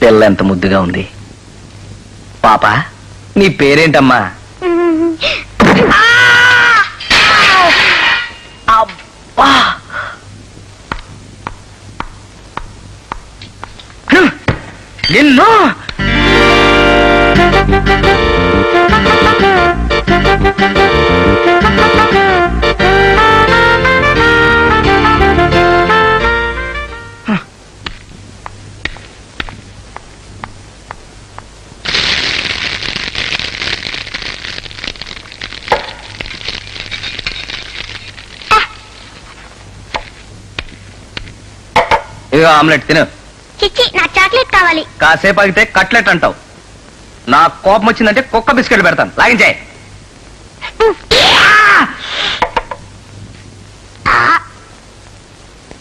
పిల్ల ఎంత ముద్దుగా ఉంది. పాప, నీ పేరేంటమ్మా? అబ్బా, నిన్ను ఇదిగో ఆమ్లెట్ తిను. చిచ్చి, నాకు చాక్లెట్ కావాలి. కాసేపు ఆగితే కట్లెట్ అంటావు. నా కోపం వచ్చిందంటే కుక్క బిస్కెట్ పెడతాను. లాగించాయి.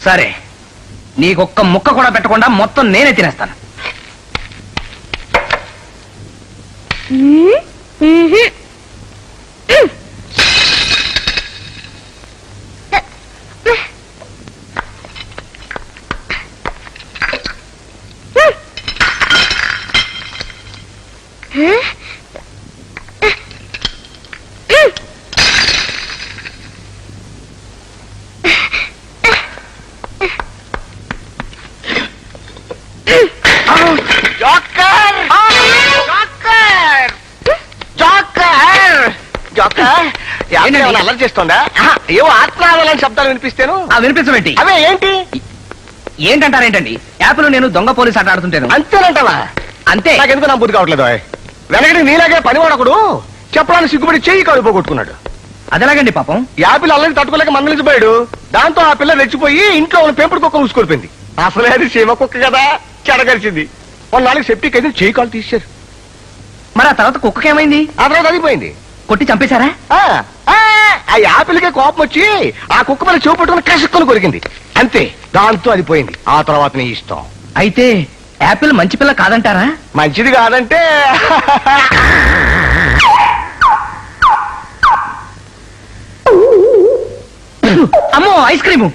సరే, నీకొక్క ముక్క కూడా పెట్టకుండా మొత్తం నేనే తినేస్తాను. అల్లరి చేస్తోందా? ఏవో ఆత్మాలని శబ్దాలు వినిపిస్తేను. వినిపించబెట్టి అవే ఏంటి ఏంటంటారేంటండి? యాపిల్ నేను దొంగ పోలీస్ ఆట ఆడుతుంటాను. అంతేనంటావా? అంతే. నాకెందుకు నా బుద్ధి కావట్లేదు. వెనకటి నీలాగే పనివాడకుడు చెప్పడానికి సిగ్గుపడి చెయ్యి కడుపుకొట్టుకున్నాడు. అదేలాగండి పాపం. యాపిల్ అల్లరి తట్టుకోలేక మందలిసిపోయాడు. దాంతో ఆ పిల్ల రెచ్చిపోయి ఇంట్లో ఉన్న పెంపుడు కుక్క ఊసుకొలిపింది. అసలే అది సీమ కుక్క కదా, చెడగరిచింది. వాళ్ళ సెప్టిక్ అయితే చెయ్యి కాలు తీశారు. మరి ఆ తర్వాత కుక్కకేమైంది? ఆ తర్వాత అదిపోయింది. కొట్టి చంపేశారా? ఆ యాపిల్కే కోపం వచ్చి ఆ కుక్క మీద చెవు పట్టుకుని కసుక్కుని కొరికింది. అంతే, దాంతో అది పోయింది. ఆ తర్వాత నీ ఇష్టం. అయితే యాపిల్ మంచి పిల్ల కాదంటారా? మంచిది కాదంటే అమ్మో, ఐస్ క్రీము.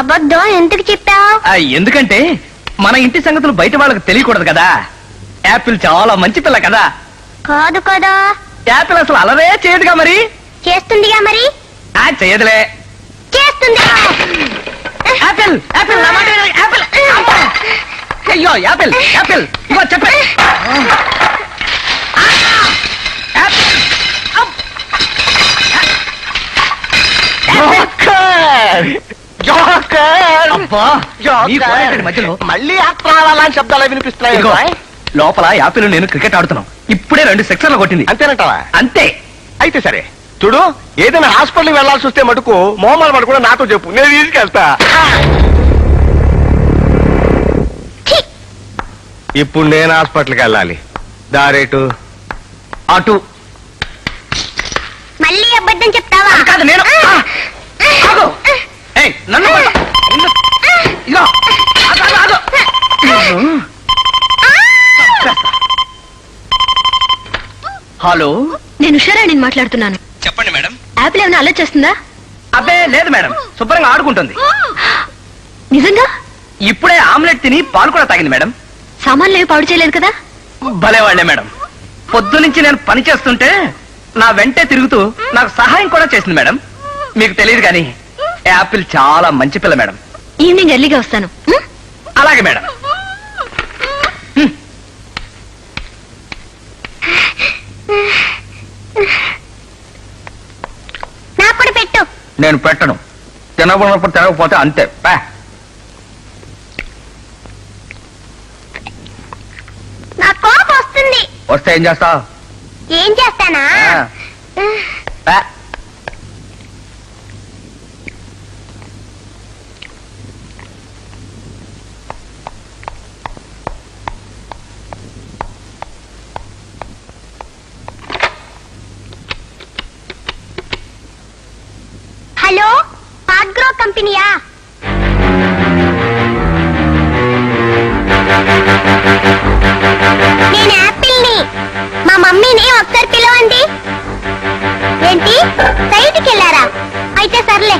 అబద్ధం ఎందుకు చెప్పావు? ఎందుకంటే మన ఇంటి సంగతులు బయట వాళ్ళకి తెలియకూడదు కదా. యాపిల్ చాలా మంచి పిల్ల కదా. కాదు కదా. యాపిల్ అసలు అలరే చేయదుగా. మరి చేస్తుందిగా. మరి చేయదులే. చేస్తుంది. యాపిల్ యాపిల్ నా మాట విను. యాపిల్. అయ్యో, యాపిల్ యాపిల్ ఇగో చెప్పే. మధ్యలో మళ్ళీ ఆత్మాలని శబ్దాలు వినిపిస్తున్నాయి. లోపల యాపిల్ నేను క్రికెట్ ఆడుతున్నాం. ఇప్పుడే 2 సిక్సర్లు కొట్టింది. అంతేనంటావా? అంతే. అయితే సరే చూడు, ఏదైనా హాస్పిటల్కి వెళ్లాల్సి వస్తే మటుకు మొహమాల పడు కూడా నాతో చెప్పు, నేను తీసుకెళ్తా. ఇప్పుడు నేను హాస్పిటల్కి వెళ్ళాలి. దారేటు అటు. మళ్ళీ అబద్ధం చెప్తావా? కాదు, నేను నన్ను హలో, నేను ఉషారాణిని మాట్లాడుతున్నాను. చెప్పండి మేడం. యాపిల్ ఏమైనా అల్లరి చేస్తుందా? అబ్బే లేదు మేడం, శుభ్రంగా ఆడుకుంటుంది. నిజంగా? ఇప్పుడే ఆమ్లెట్ తిని పాలు కూడా తాగింది మేడం. సామాన్లు ఏమి పాడు చేయలేదు కదా? భలేవాళ్లే మేడం. పొద్దు నుంచి నేను పని చేస్తుంటే నా వెంటే తిరుగుతూ నాకు సహాయం కూడా చేసింది మేడం. మీకు తెలియదు కానీ యాపిల్ చాలా మంచి పిల్ల మేడం. ఈవినింగ్ ఎర్లీగా వస్తాను. అలాగే మేడం. నాకు కూడా పెట్టు. నేను పెట్టను. తినబడినప్పుడు తినకపోతే అంతే. నాకు కోపం వస్తుంది. వస్తే ఏం చేస్తావు? ఏం చేస్తానా? హలో, పాడ్గ్రో కంపెనీయా? నేను యాపిల్ని. మా మమ్మీని ఒకసారి పిలవండి. ఏంటి, సైట్కి వెళ్ళారా? అయితే సర్లే.